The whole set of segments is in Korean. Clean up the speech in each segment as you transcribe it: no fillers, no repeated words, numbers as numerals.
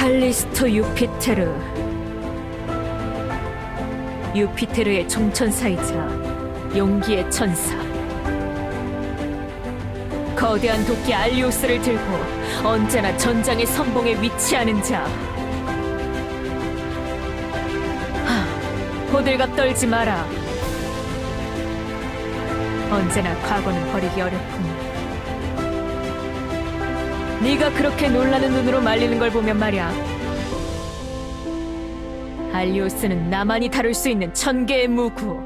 칼리스토 유피테르. 유피테르의 종천사이자 용기의 천사. 거대한 도끼 알리우스를 들고 언제나 전장의 선봉에 위치하는 자. 호들갑 떨지 마라. 언제나 과거는 버리기 어렵군. 네가 그렇게 놀라는 눈으로 말리는 걸 보면 말이야, 알리우스는 나만이 다룰 수 있는 천개의 무구.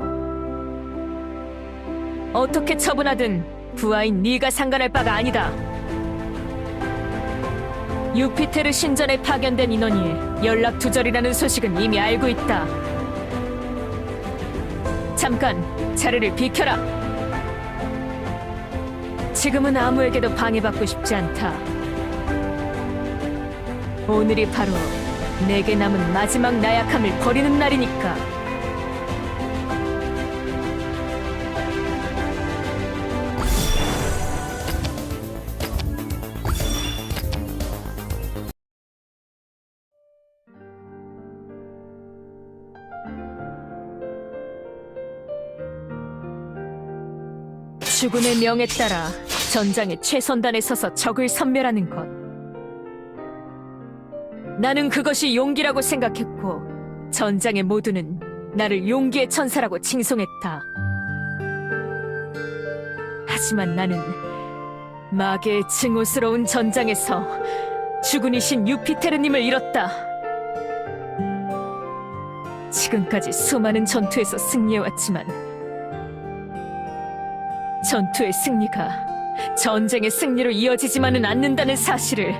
어떻게 처분하든 부하인 네가 상관할 바가 아니다. 유피테르 신전에 파견된 인원이 연락 두절이라는 소식은 이미 알고 있다. 잠깐 자리를 비켜라. 지금은 아무에게도 방해받고 싶지 않다. 오늘이 바로 내게 남은 마지막 나약함을 버리는 날이니까. 주군의 명에 따라 전장의 최선단에 서서 적을 섬멸하는 것. 나는 그것이 용기라고 생각했고 전장의 모두는 나를 용기의 천사라고 칭송했다. 하지만 나는 마계의 증오스러운 전장에서 주군이신 유피테르님을 잃었다. 지금까지 수많은 전투에서 승리해왔지만 전투의 승리가 전쟁의 승리로 이어지지만은 않는다는 사실을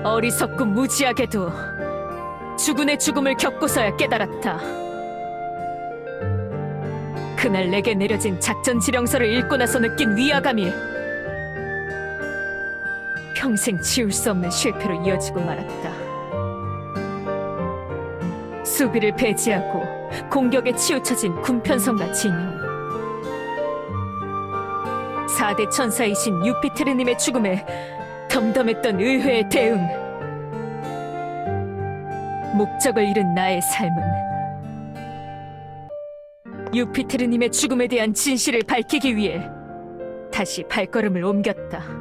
어리석고 무지하게도 주군의 죽음을 겪고서야 깨달았다. 그날 내게 내려진 작전 지령서를 읽고 나서 느낀 위화감이 평생 지울 수 없는 실패로 이어지고 말았다. 수비를 배제하고 공격에 치우쳐진 군편성과 진영. 4대 천사이신 유피테르님의 죽음에 덤덤했던 의회의 대응. 목적을 잃은 나의 삶은 유피테르님의 죽음에 대한 진실을 밝히기 위해 다시 발걸음을 옮겼다.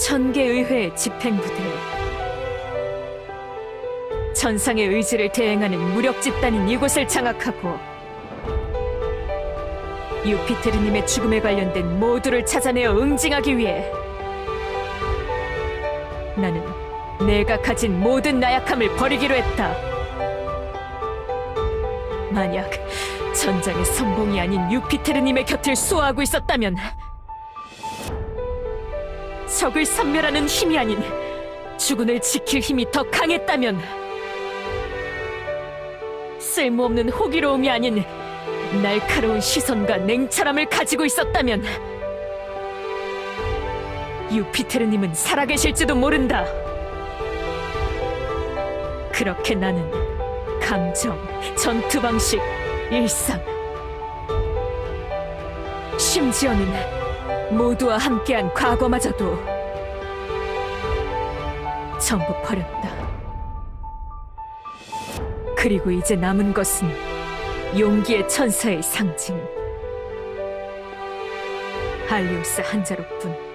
천계의회의 집행부대. 천상의 의지를 대행하는 무력 집단인 이곳을 장악하고 유피테르님의 죽음에 관련된 모두를 찾아내어 응징하기 위해 나는 내가 가진 모든 나약함을 버리기로 했다. 만약 전장의 선봉이 아닌 유피테르님의 곁을 수호하고 있었다면, 적을 섬멸하는 힘이 아닌 주군을 지킬 힘이 더 강했다면, 쓸모없는 호기로움이 아닌 날카로운 시선과 냉철함을 가지고 있었다면 유피테르님은 살아계실지도 모른다. 그렇게 나는 감정, 전투 방식, 일상, 심지어는 모두와 함께한 과거마저도 전부 버렸다. 그리고 이제 남은 것은 용기의 천사의 상징 알리우스 한 자루뿐.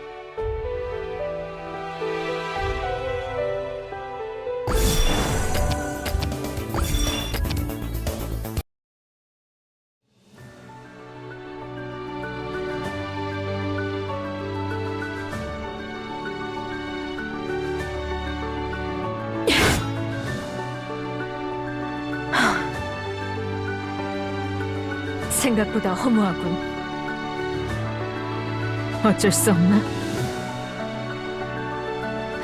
생각보다 허무하군. 어쩔 수 없나?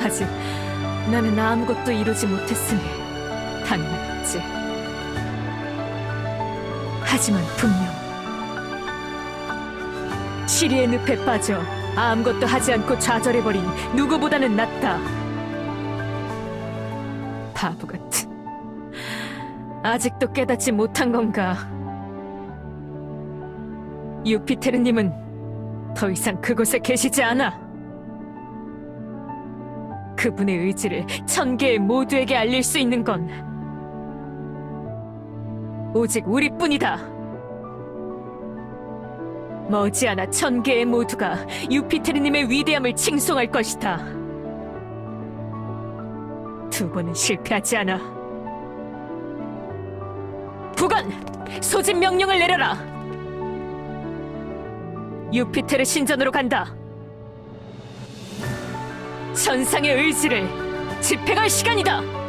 아직 나는 아무것도 이루지 못했으니 당연하겠지. 하지만 분명 시리의 늪에 빠져 아무것도 하지 않고 좌절해버린 누구보다는 낫다. 바보 같은. 아직도 깨닫지 못한 건가? 유피테르님은 더 이상 그곳에 계시지 않아. 그분의 의지를 1000개의 모두에게 알릴 수 있는 건 오직 우리뿐이다. 머지않아 1000개의 모두가 유피테르님의 위대함을 칭송할 것이다. 두 번은 실패하지 않아. 부관! 소집 명령을 내려라! 유피테르 신전으로 간다. 천상의 의지를 집행할 시간이다!